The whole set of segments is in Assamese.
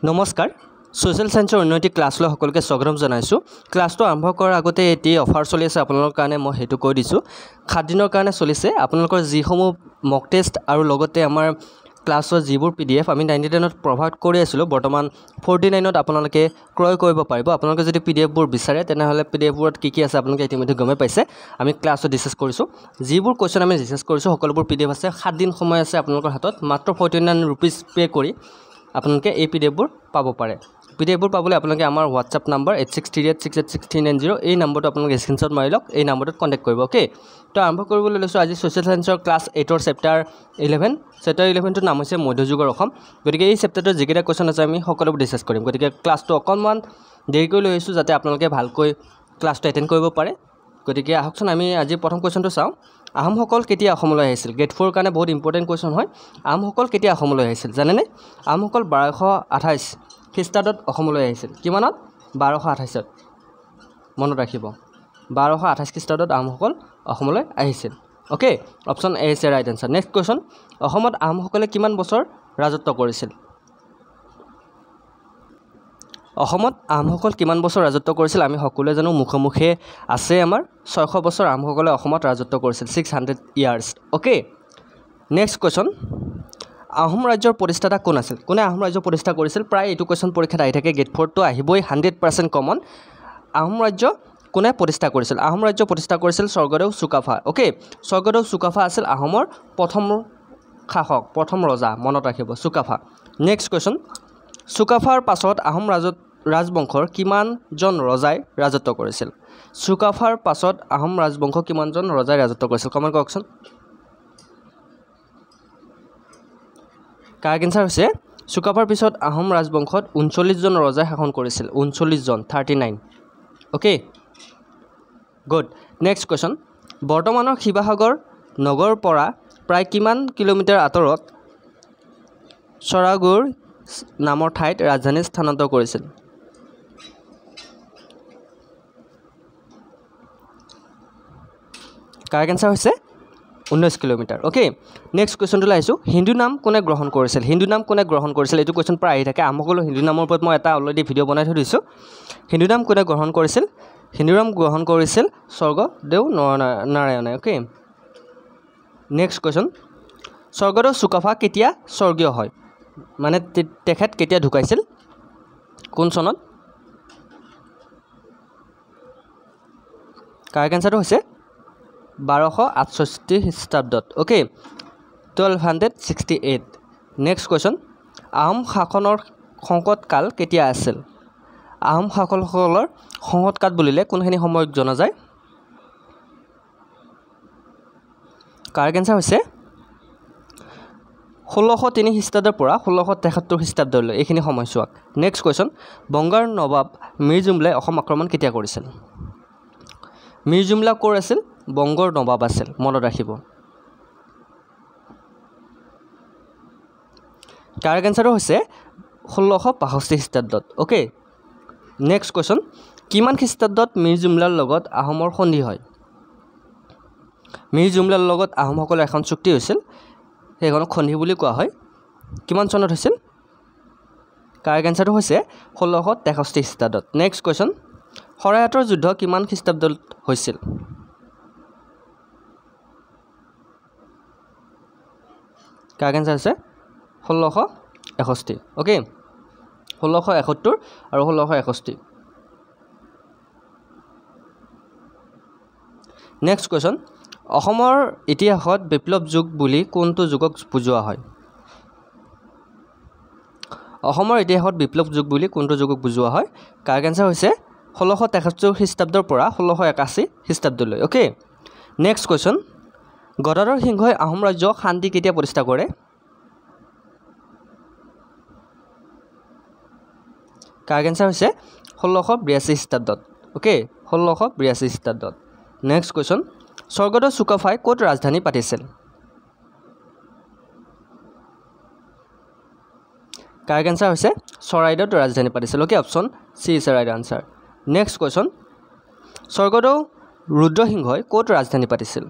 নমস্কাৰ সোশ্যাল সায়েন্সৰ উন্নতি ক্লাছলৈ সকলোকে স্বাগতম জনাইছো ক্লাছটো আৰম্ভ কৰাৰ আগতে এটি অফাৰ চলি আছে আপোনালোকৰ কাৰণে মই হেতু কৈ দিছো 7 দিনৰ কাৰণে চলিছে আপোনালোকৰ যিসমূহ মক টেষ্ট আৰু লগতে আমাৰ ক্লাছৰ যিবোৰ পিডিএফ আমি 99 ত প্ৰভাইড কৰি আছিলো বৰ্তমান 49 ত আপোনালোকে ক্ৰয় কৰিব পাৰিব আপোনালোকে যদি পিডিএফ বোৰ বিচাৰে তেনেহলে পিডিএফ বোৰত কি আছে আপোনালোকে ইতিমধ্যে গমে পাইছে আমি ক্লাছত ডিসকাস কৰিছো যিবোৰ কোৱেশ্চন আমি ডিসকাস কৰিছো সকলোবোৰ পিডিএফ আছে 7 দিন সময় আছে আপোনালোকৰ হাতত মাত্ৰ 49 रुपीस পে কৰি আপোনালোকে এই পিডিএফ বোৰ পাব পাৰে পিডিএফ বোৰ পাবলৈ আপোনালোকে আমাৰ WhatsApp নম্বৰ 8638686390 এই নম্বৰটো আপোনালোকে স্ক্ৰিনশ্বট মাৰি লওক এই নম্বৰটোত কন্টাক্ট কৰিব ওকে তো আৰম্ভ কৰিবলৈ লৈছো আজি সোশ্যাল সায়েন্সৰ ক্লাছ 8 ৰ চেপ্টাৰ 11 চেপ্টাৰ 11 ৰ নাম হৈছে মধ্যযুগৰ অসম গতিকে এই চেপ্টাৰটোৰ যিকেইটা কোৱেশ্চন আছে আমি সকলোবোৰ ডিসকাস কৰিম গতিকে ক্লাছটো অকনমান দেৰিকৈ লৈ আহিছো যাতে আপোনালোকে ভালকৈ ক্লাছটো এটেন্ড কৰিব পাৰে গতিকে আহকচোন আমি আজি প্ৰথম কোৱেশ্চনটো চাও আহোমসকল কেতিয়া অসমলৈ আহিছিল গ্ৰেড 4 কাৰণে বহুত ইম্পৰ্টেন্ট কোৱেশ্চন হয় আহোমসকল কেতিয়া অসমলৈ আহিছিল জানেনে আহোমসকল 1228 খ্ৰীষ্টাব্দত অসমলৈ আহিছিল কিমানত 1228ত মনত ৰাখিব 1228 খ্ৰীষ্টাব্দত আহোমসকল অসমলৈ আহিছিল okay option A is right answer next question অসমত আহোমসকলে কিমান বছৰ ৰাজত্ব কৰিছিল অসমত আহোমসকল কিমান বছৰ ৰাজত্ব কৰিছিল আমি সকলোৱে জানো মুখমুখে আছে আমাৰ 600 বছৰ আহোমসকলে অসমত ৰাজত্ব কৰিছিল 600 years okay next question Ahom ৰাজ্যৰ প্ৰতিষ্ঠাতা কোন আছিল কোনে আহোম ৰাজ্য প্ৰতিষ্ঠা কৰিছিল প্ৰায় এটো কোৱেশ্চন পৰীক্ষাত আহি থাকে গেট 4 টো আহিবই 100% কমন আহোম ৰাজ্য কোনে প্ৰতিষ্ঠা কৰিছিল আহোম ৰাজ্য প্ৰতিষ্ঠা কৰিছিল স্বৰ্গদেউ চুকাফা ওকে স্বৰ্গদেউ চুকাফা আছিল আহোমৰ প্ৰথম শাসক প্ৰথম ৰজা মনত ৰাখিব চুকাফা নেক্সট কোৱেশ্চন চুকাফাৰ পাছত আহোম ৰাজবংশৰ কিমান জন ৰজাই ৰাজত্ব কৰিছিল চুকাফাৰ পাছত আহোম ৰাজবংশ কিমান জন ৰজাই ৰাজত্ব কৰিছিল কমেন্ট কৰকচোন কাৰেক্ট আনসাৰ হৈছে চুকাফাৰ পিছত আহোম ৰাজবংশত 39 জন ৰজাই শাসন কৰিছিল 39 জন 39 ওকে গুড নেক্সট কোৱেশ্চন বৰ্তমানৰ শিৱাসাগৰ নগৰৰ পৰা প্ৰায় কিমান কিলোমিটাৰ আঁতৰত চৰাগুৰ নামৰ ঠাইত ৰাজধানী স্থানান্তৰ কৰিছিল কাৰেক্ট আনসাৰ হৈছে 19 কিলোমিটাৰ ওকে নেক্সট কোৱেশ্চনটো লাইছো হিন্দু নাম কোনে গ্ৰহণ কৰিছিল হিন্দু নাম কোনে গ্ৰহণ কৰিছিল এটো কোৱেশ্চন প্ৰায় আহি থাকে আমসকল হিন্দু নামৰ ওপৰত মই এটা অলৰেডি ভিডিও বনাই থৈ দিছো হিন্দু নাম কোনে গ্ৰহণ কৰিছিল হিন্দু নাম গ্ৰহণ কৰিছিল স্বৰ্গদেউ নাৰায়ণে ওকে নেক্সট কোৱেশ্চন স্বৰ্গদেউ চুকাফা কেতিয়া স্বৰ্গীয় হয় মানে তেখেত কেতিয়া ঢুকাইছিল কোন চনত কাৰেক্ট আনসাৰটো হৈছে 1268 খ্ৰীষ্টাব্দত ওকে 1268 নেক্সট কোৱেশ্চন আহোম শাসনৰ সংকট কাল কেতিয়া আছিল আহোম শাসকসকলৰ সংকট কাল বুলিলে কোনখিনি সময়ক জনা যায় কাৰেক্ট আনসাৰ হৈছে 1603 খ্ৰীষ্টাব্দৰ পৰা 1673 খ্ৰীষ্টাব্দলৈ এইখিনি সময়ছোৱাক নেক্সট কোৱেশ্চন বংগাৰ নবাব মিৰ জুমলাই অসম আক্ৰমণ কেতিয়া কৰিছিল মিৰ জুমলা কোৰ আছিল বংগৰ নবাব আছিল মনত ৰাখিব কাৰেক্ট আনসাৰ হৈছে 1665 খ্ৰীষ্টাব্দত ওকে নেক্সট কোৱেশ্চন কিমান খ্ৰীষ্টাব্দত মিৰ জুমলাৰ লগত আহোমৰ সন্ধি হয় মিৰ জুমলাৰ লগত আহোমসকলৰ এখন চুক্তি হৈছিল সেইখন সন্ধি বুলি কোৱা হয় কিমান চনত হৈছিল কাৰেক্ট আনসাৰটো হৈছে 1663 খ্ৰীষ্টাব্দত নেক্সট কোৱেশ্চন শৰাইঘাটৰ যুদ্ধ কিমান খ্ৰীষ্টাব্দত হৈছিল কাৰেক্ট আনসাৰ হৈছে 1661 ওকে 1671 আৰু 1661 নেক্সট কোৱেশ্চন অসমৰ ইতিহাসত বিপ্লৱ যুগ বুলি কোনটো যুগক বুজোৱা হয় অসমৰ ইতিহাসত বিপ্লৱ যুগ বুলি কোনটো যুগক বুজোৱা হয় কাৰেক্ট আনসাৰ হৈছে 1673 খ্ৰীষ্টাব্দৰ পৰা 1681 খ্ৰীষ্টাব্দলৈ ওকে নেক্সট কোৱেশ্চন গদাধৰ সিংহই আহোম ৰাজ্য শান্তি কেতিয়া প্ৰতিষ্ঠা কৰে কাৰেক্ট আনসাৰ হৈছে 1682 খ্ৰীষ্টাব্দত ওকে 1682 খ্ৰীষ্টাব্দত নেক্সট কোৱেশ্চন স্বৰ্গদেউ চুকাফাই ক'ত ৰাজধানী পাতিছিল কাৰেক্ট আনসাৰ হৈছে চৰাইদেউত ৰাজধানী পাতিছিল okay option C is right answer next question স্বৰ্গদেউ ৰুদ্ৰসিংহই ক'ত ৰাজধানী পাতিছিল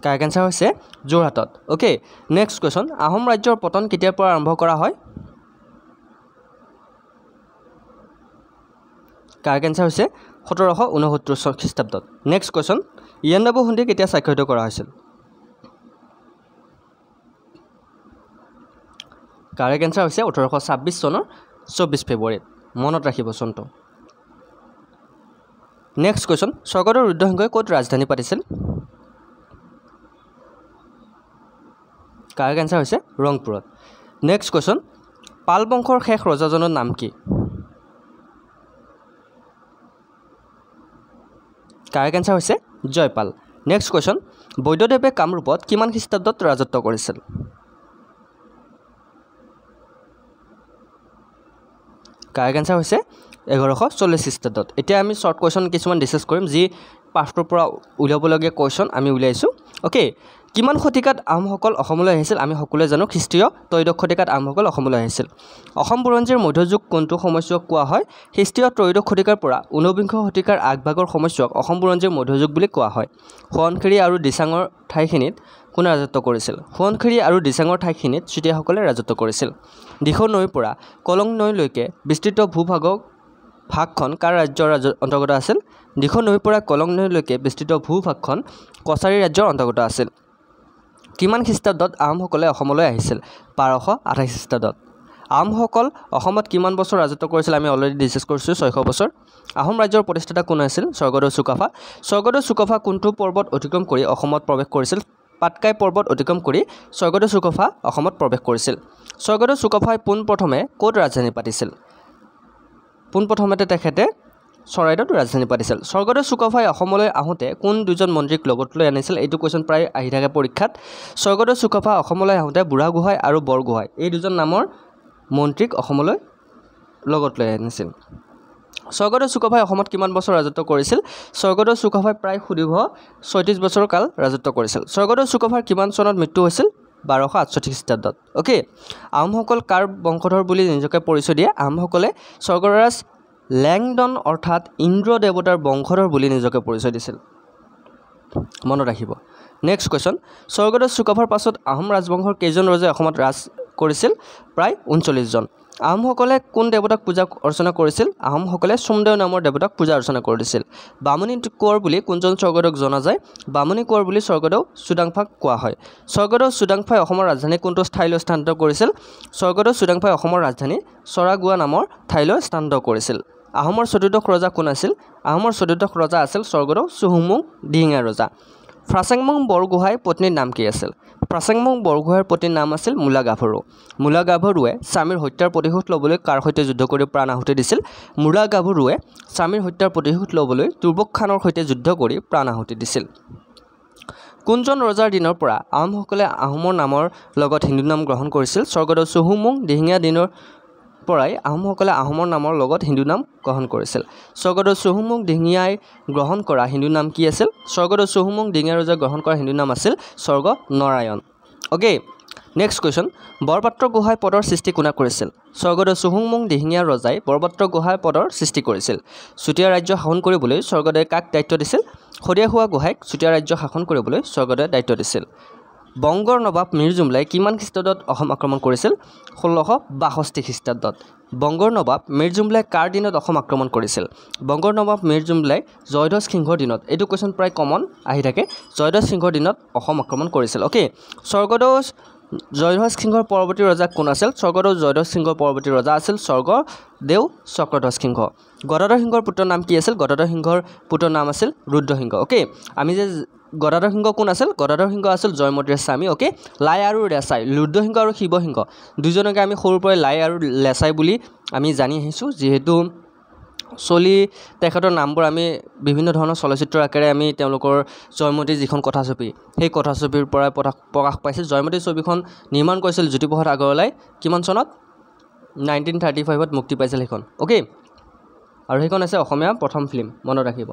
কাৰেক্ট এনসাৰ হৈছে যোৰহাটত ওকে নেক্সট কোৱেশ্চন আহোম ৰাজ্যৰ পতন কেতিয়াৰ পৰা আৰম্ভ কৰা হয় কাৰেক্ট এনসাৰ হৈছে 1769 খ্ৰীষ্টাব্দত নেক্সট কোৱেশ্চন ইয়াণ্ডাবু সন্ধি কেতিয়া স্বাক্ষৰিত কৰা হৈছিল কাৰেক্ট এনসাৰ হৈছে 1826 চনৰ 24 ফেব্ৰুৱাৰীত মনত ৰাখিব চনটো নেক্সট কোৱেশ্চন স্বৰ্গদেউ ৰুদ্ৰসিংহই ক'ত ৰাজধানী পাতিছিল কাৰেক্ট এনসাৰ হৈছে ৰংপুৰত নেক্সট কোৱেশ্চন পাল বংশৰ শেষ ৰজাজনৰ নাম কি কাৰেক্ট এনসাৰ হৈছে জয়পাল নেক্সট কোৱেশ্চন বৈদ্যদেৱে কামৰূপত কিমান খ্ৰীষ্টাব্দত ৰাজত্ব কৰিছিল কাৰেক্ট এনসাৰ হৈছে 1140 খ্ৰীষ্টাব্দত এতিয়া আমি শৰ্ট কোৱেশ্চন কিছুমান ডিসকাস কৰিম যি পাঠটোৰ পৰা উলিয়াবলগীয়া কোৱেশ্চন আমি উলিয়াইছো ওকে কিমান শতিকাত আহোমসকল অসমলৈ আহিছিল আমি সকলোৱে জানো খ্ৰীষ্টীয় ত্ৰয়োদশ শতিকাত আহোমসকল অসমলৈ আহিছিল অসম বুৰঞ্জীৰ মধ্যযুগ কোনটো সময়ছোৱাক কোৱা হয় খ্ৰীষ্টীয় ত্ৰয়োদশ শতিকাৰ পৰা 19বিংশ শতিকাৰ আগভাগৰ সময়ছোৱাক অসম বুৰঞ্জীৰ মধ্যযুগ বুলি কোৱা হয় সোৱণশিৰি আৰু দিচাঙৰ ঠাইখিনিত কোনে ৰাজত্ব কৰিছিল সোৱণশিৰি আৰু দিচাঙৰ ঠাইখিনিত চুতীয়াসকলে ৰাজত্ব কৰিছিল দিখৌ নৈৰ পৰা কলং নৈলৈকে বিস্তৃত ভাগখন কাৰ ৰাজ্যৰ অন্তৰ্গত আছিল দিখৌ নৈৰ পৰা কলং নৈলৈকে বিস্তৃত ভূভাগখন কছাৰী ৰাজ্যৰ অন্তৰ্গত আছিল কিমান খ্ৰীষ্টাব্দত আহোমসকলে অসমলৈ আহিছিল 1228 খ্ৰীষ্টাব্দত আহোমসকল অসমত কিমান বছৰ ৰাজত্ব কৰিছিল আমি অলৰেডি ডিসকাস কৰিছো 600 বছৰ আহোম ৰাজ্যৰ প্ৰতিষ্ঠাতা কোন আছিল স্বৰ্গদেউ চুকাফা কোনটো পৰ্বত অতিক্ৰম কৰি অসমত প্ৰৱেশ কৰিছিল পাটকাই পৰ্বত অতিক্ৰম কৰি স্বৰ্গদেউ চুকাফা অসমত প্ৰৱেশ কৰিছিল স্বৰ্গদেউ চুকাফাই পোনপ্ৰথমে ক'ত ৰাজধানী পাতিছিল পোনপ্ৰথমতে তেখেতে চৰাইদেউত ৰাজধানী পাতিছিল স্বৰ্গদেউ চুকাফাই অসমলৈ আহোঁতে কোন দুজন মন্ত্ৰীক লগত লৈ আনিছিল এইটো কোৱেশ্চন প্ৰায় আহি থাকে পৰীক্ষাত স্বৰ্গদেউ চুকাফা অসমলৈ আহোঁতে বুঢ়াগোহাঁই আৰু বৰগোহাঁই এই দুজন নামৰ মন্ত্ৰীক অসমলৈ লগত লৈ আনিছিল স্বৰ্গদেউ চুকাফাই অসমত কিমান বছৰ ৰাজত্ব কৰিছিল স্বৰ্গদেউ চুকাফাই প্ৰায় 36 বছৰ কাল ৰাজত্ব কৰিছিল স্বৰ্গদেউ চুকাফাৰ কিমান চনত মৃত্যু হৈছিল 1268 খ্ৰীষ্টাব্দত ওকে আহোমসকল কাৰ বংশধৰ বুলি নিজকে পৰিচয় দিয়ে আহোমসকলে স্বৰ্গৰাজ লেংডন অৰ্থাৎ ইন্দ্ৰ দেৱতাৰ বংশধৰ বুলি নিজকে পৰিচয় দিছিল মনত ৰাখিব নেক্সট কোৱেশ্চন স্বৰ্গদেউ চুকাফাৰ পাছত আহোম ৰাজবংশৰ কেইজন ৰজাই অসমত ৰাজ কৰিছিল প্ৰায় 39 জন আহোমসকলে কোন দেৱতাক পূজা অৰ্চনা কৰিছিল আহোমসকলে সোমদেৱ নামৰ দেৱতাক পূজা অৰ্চনা কৰিছিল বামুণী কোঁৱৰ বুলি কোনজন স্বৰ্গদেউক জনা যায় বামুণী কোঁৱৰ বুলি স্বৰ্গদেউ চুডাংফাক কোৱা হয় স্বৰ্গদেউ চুডাংফাই অসমৰ ৰাজধানী কোনটো ঠাইলৈ স্থানান্তৰ কৰিছিল স্বৰ্গদেউ চুডাংফাই অসমৰ ৰাজধানী চৰাগুৱা নামৰ ঠাইলৈ স্থানান্তৰ কৰিছিল আহোমৰ চতুৰ্দশ ৰজা কোন আছিল আহোমৰ চতুৰ্দশ ৰজা আছিল স্বৰ্গদেউ চুহুংমুং দিহিঙীয়া ৰজা ফ্ৰাচেংমুং বৰগোহাঁইৰ পত্নীৰ নাম কি আছিল ফ্ৰাচেংমুং বৰগোহাঁইৰ পত্নীৰ নাম আছিল মূলা গাভৰুৱে স্বামীৰ হত্যাৰ প্ৰতিশোধ ল'বলৈ কাৰ সৈতে যুদ্ধ কৰি প্ৰাণ আহুতি দিছিল মূলা গাভৰুৱে স্বামীৰ হত্যাৰ প্ৰতিশোধ ল'বলৈ তুৰ্বক খানৰ সৈতে যুদ্ধ কৰি প্ৰাণ আহুতি দিছিল কোনজন ৰজাৰ দিনৰ পৰা আহোমসকলে আহোমৰ নামৰ লগত হিন্দু নাম গ্ৰহণ কৰিছিল স্বৰ্গদেউ চুহুংমুং দিহিঙীয়া দিনৰ পৰাই আহোমসকলে আহোমৰ নামৰ লগত হিন্দু নাম গ্ৰহণ কৰিছিল স্বৰ্গদেউ চুহুংমুং দিহিঙীয়াই গ্ৰহণ কৰা হিন্দু নাম কি আছিল স্বৰ্গদেউ চুহুংমুং দিহিঙীয়া ৰজাই গ্ৰহণ কৰা হিন্দু নাম আছিল Swarga Narayan okay next question বৰপাত্ৰ গোহাঁই পদৰ সৃষ্টি কোনে কৰিছিল স্বৰ্গদেউ চুহুংমুং দিহিঙীয়া ৰজাই বৰপাত্ৰ গোহাঁই পদৰ সৃষ্টি কৰিছিল চুতীয়া ৰাজ্য শাসন কৰিবলৈ স্বৰ্গদেৱে কাক দায়িত্ব দিছিল খৰিয়াখোৱা গোহাঁইক চুতীয়া ৰাজ্য শাসন কৰিবলৈ স্বৰ্গদেৱে দায়িত্ব দিছিল বংগৰ নবাব মীৰ জুমলাই কিমান খ্ৰীষ্টাব্দত অসম আক্ৰমণ কৰিছিল 1662 খ্ৰীষ্টাব্দত বংগৰ নবাব মীৰ জুমলাই কাৰ দিনত অসম আক্ৰমণ কৰিছিল বংগৰ নবাব মীৰ জুমলাই জয়ধ্বজ সিংহৰ দিনত এইটো কোৱেশ্চন প্ৰায় কমন আহি থাকে জয়ধ্বজ সিংহৰ দিনত অসম আক্ৰমণ কৰিছিল ওকে স্বৰ্গদেউ জয়ধ্বজ সিংহৰ পৰৱৰ্তী ৰজা কোন আছিল স্বৰ্গদেউ জয়ধ্বজ সিংহৰ পৰৱৰ্তী ৰজা আছিল স্বৰ্গদেউ চক্ৰধ্বজ সিংহ গদাধৰ সিংহৰ পুত্ৰৰ নাম কি আছিল গদাধৰ সিংহৰ পুত্ৰৰ নাম আছিল ৰুদ্ৰসিংহ ওকে আমি যে গদাধৰ সিংহ কোন আছিল গদাধৰ সিংহ আছিল জয়মতীৰ স্বামী ওকে লাই আৰু লেছাই ৰুদ্ৰসিংহ আৰু শিৱসিংহ দুজনকে আমি সৰুৰ পৰাই লাই আৰু লেছাই বুলি আমি জানি আহিছোঁ যিহেতু চলি তেখেতৰ নামবোৰ আমি বিভিন্ন ধৰণৰ চলচ্চিত্ৰ আকাৰে আমি তেওঁলোকৰ জয়মতী যিখন কথাছবি সেই কথাছবিৰ পৰা প্ৰকাশ পাইছিল জয়মতী ছবিখন নিৰ্মাণ কৰিছিল জ্যোতিপ্ৰসাদ আগৰৱালাই কিমান চনত 1935ত মুক্তি পাইছিল সেইখন ওকে আৰু সেইখন আছে অসমীয়া প্ৰথম ফিল্ম মনত ৰাখিব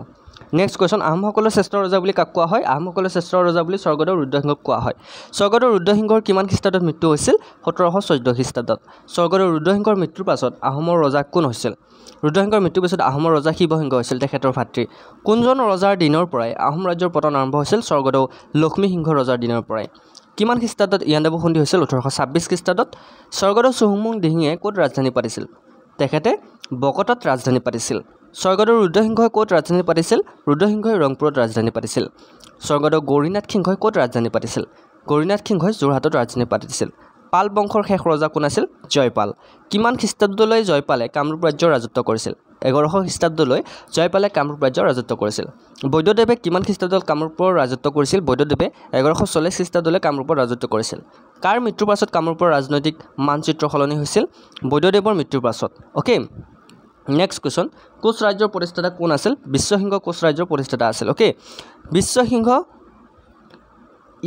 নেক্সট কুৱেশ্যন, আহোমসকলৰ শ্ৰেষ্ঠ ৰজা বুলি কাক কোৱা হয়? আহোমসকলৰ শ্ৰেষ্ঠ ৰজা বুলি স্বৰ্গদেউ ৰুদ্ৰসিংহক কোৱা হয়। স্বৰ্গদেউ ৰুদ্ৰসিংহৰ কিমান খ্ৰীষ্টাব্দত মৃত্যু হৈছিল? 1714 খ্ৰীষ্টাব্দত। স্বৰ্গদেউ ৰুদ্ৰসিংহৰ মৃত্যুৰ পাছত আহোমৰ ৰজা কোন হৈছিল? ৰুদ্ৰসিংহৰ মৃত্যুৰ পিছত আহোমৰ ৰজা শিৱসিংহ হৈছিল, তেখেতৰ ভাতৃ। কোনজন ৰজাৰ দিনৰ পৰাই আহোম ৰাজ্যৰ পতন আৰম্ভ হৈছিল? স্বৰ্গদেউ লক্ষ্মীসিংহ ৰজাৰ দিনৰ পৰাই। কিমান খ্ৰীষ্টাব্দত ইয়াণ্ডাবু সন্ধি হৈছিল? 1826 খ্ৰীষ্টাব্দত। স্বৰ্গদেউ চুহুংমুং দিহিঙে ক'ত ৰাজধানী পাতিছিল? তেখেতে বকতাত ৰাজধানী পাতিছিল। স্বৰ্গদেউ ৰুদ্ৰসিংহই ক'ত ৰাজধানী পাতিছিল? ৰুদ্ৰসিংহই ৰংপুৰত ৰাজধানী পাতিছিল। স্বৰ্গদেউ গৌৰীনাথ সিংহই ক'ত ৰাজধানী পাতিছিল? গৌৰীনাথ সিংহই যোৰহাটত ৰাজধানী পাতিছিল। পাল বংশৰ শেষ ৰজা কোন আছিল? জয়পাল। কিমান খ্ৰীষ্টাব্দলৈ জয়পালে কামৰূপ ৰাজ্যৰ ৰাজত্ব কৰিছিল? 1100 খ্ৰীষ্টাব্দলৈ জয়পালে কামৰূপ ৰাজ্যৰ ৰাজত্ব কৰিছিল। বৈদ্যদেৱে কিমান খ্ৰীষ্টাব্দত কামৰূপৰ ৰাজত্ব কৰিছিল? বৈদ্যদেৱে 1140 খ্ৰীষ্টাব্দলৈ কামৰূপৰ ৰাজত্ব কৰিছিল। কাৰ মৃত্যুৰ পাছত কামৰূপৰ ৰাজনৈতিক মানচিত্ৰ সলনি হৈছিল? বৈদ্যদেৱৰ মৃত্যুৰ পাছত। অ'কে, নেক্সট কুৱেশ্যন, কোচ ৰাজ্যৰ প্ৰতিষ্ঠাতা কোন আছিল? বিশ্বসিংহ কোচ ৰাজ্যৰ প্ৰতিষ্ঠাতা আছিল। অ'কে, বিশ্বসিংহ,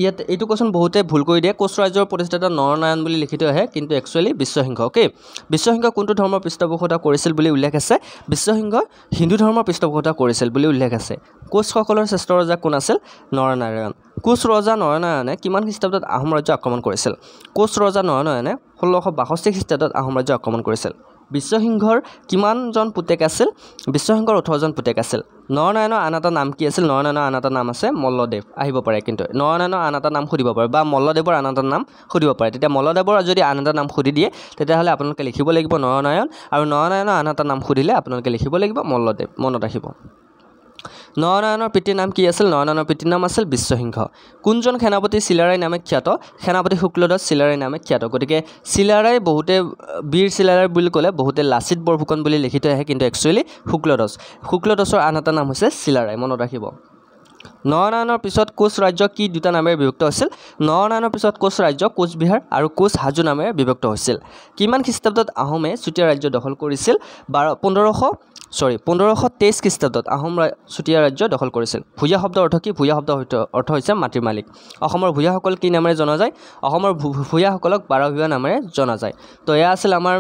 ইয়াত এইটো কুৱেশ্যন বহুতে ভুল কৰি দিয়ে। কোচ ৰাজ্যৰ প্ৰতিষ্ঠাতা নৰনাৰায়ণ বুলি লিখিত আহে, কিন্তু একচুৱেলি বিশ্বসিংহ। অ'কে, বিশ্বসিংহ কোনটো ধৰ্মৰ পৃষ্ঠপোষকতা কৰিছিল বুলি উল্লেখ আছে? বিশ্বসিংহ হিন্দু ধৰ্মৰ পৃষ্ঠপোষকতা কৰিছিল বুলি উল্লেখ আছে। কোচসকলৰ শ্ৰেষ্ঠ ৰজা কোন আছিল? নৰনাৰায়ণ। কোচ ৰজা নৰনাৰায়ণে কিমান খ্ৰীষ্টাব্দত আহোম ৰাজ্য আক্ৰমণ কৰিছিল? কোচ ৰজা নৰনাৰায়ণে 1662 খ্ৰীষ্টাব্দত আহোম ৰাজ্য আক্ৰমণ কৰিছিল। বিশ্বসিংহৰ কিমানজন পুতেক আছিল? বিশ্বসিংহৰ 18জন পুতেক আছিল। নৰনাৰায়ণৰ আন এটা নাম কি আছিল? নৰনাৰায়ণৰ আন এটা নাম আছে মল্লদেৱ। আহিব পাৰে, কিন্তু নৰনাৰায়ণৰ আন এটা নাম সুধিব পাৰে, বা মল্লদেৱৰ আন এটা নাম সুধিব পাৰে। তেতিয়া মল্লদেৱৰ যদি আন এটা নাম সুধি দিয়ে, তেতিয়াহ'লে আপোনালোকে লিখিব লাগিব নৰনাৰায়ণ, আৰু নৰনাৰায়ণৰ আন এটা নাম সুধিলে আপোনালোকে লিখিব লাগিব মল্লদেৱ। মনত ৰাখিব। নৰনাৰায়ণৰ পিতৃৰ নাম কি আছিল? নৰনাৰায়ণৰ পিতৃৰ নাম আছিল বিশ্বসিংহ। কোনজন সেনাপতি চিলাৰায় নামে খ্যাত? সেনাপতি শুক্লদাস চিলাৰায় নামে খ্যাত। গতিকে চিলাৰায় বহুতে বীৰ চিলাৰায় বুলি ক'লে বহুতে লাচিত বৰফুকন বুলি লিখিত আহে, কিন্তু একচুৱেলি শুক্লদাস। শুক্লদাসৰ আন এটা নাম হৈছে চিলাৰায়, মনত ৰাখিব। নৰনাৰায়ণৰ পিছত কোচ ৰাজ্য কি দুটা নামেৰে বিভক্ত হৈছিল? নৰনাৰায়ণৰ পিছত কোচ ৰাজ্য কোচবিহাৰ আৰু কোচ হাজো নামেৰে বিভক্ত হৈছিল। কিমান খ্ৰীষ্টাব্দত আহোমে চুতীয়া ৰাজ্য দখল কৰিছিল? 1523 খ্ৰীষ্টাব্দত আহোম চুতীয়া ৰাজ্য দখল কৰিছিল। ভূঞা শব্দৰ অৰ্থ কি? ভূঞা শব্দৰ অৰ্থ হৈছে মাটিৰ মালিক। অসমৰ ভূঞাসকল কি নামেৰে জনা যায়? অসমৰ ভূঞাসকলক বাৰভূঞা নামেৰে জনা যায়। তো এয়া আছিল আমাৰ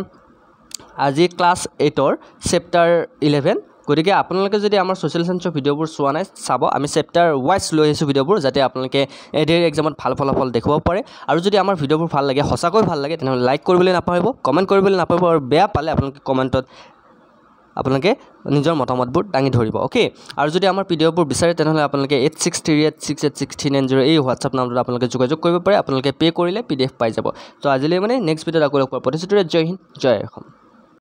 আজি ক্লাছ 8ৰ চেপ্টাৰ 11। গতিকে আপোনালোকে যদি আমাৰ ছ'চিয়েল চায়েন্সৰ ভিডিঅ'বোৰ চোৱা নাই, চাব। আমি চেপ্টাৰ ৱাইজ লৈ আহিছোঁ ভিডিঅ'বোৰ, যাতে আপোনালোকে এডিআৰ এক্সামত ভাল ফলাফল দেখুৱাব পাৰে। আৰু যদি আমাৰ ভিডিঅ'বোৰ ভাল লাগে, সঁচাকৈ ভাল লাগে, তেনেহ'লে লাইক কৰিবলৈ নাপাহৰিব, কমেণ্ট কৰিবলৈ নাপাহৰিব, আৰু বেয়া পালে আপোনালোকে কমেণ্টত আপোনালোকে নিজৰ মতামতবোৰ দাঙি ধৰিব। অ'কে, আৰু যদি আমাৰ ভিডিঅ'বোৰ বিচাৰে, তেনেহ'লে আপোনালোকে 8638686390 এই হোৱাটছআপ নাম্বাৰত আপোনালোকে যোগাযোগ কৰিব পাৰে। আপোনালোকে পে' কৰিলে PDF পাই যাব। তো আজিলৈ মানে নেক্সট ভিডিঅ'ত আকৌ লগ পোৱাৰ প্ৰতিশ্ৰুতিৰে জয় হিন্দ, জয় অসম।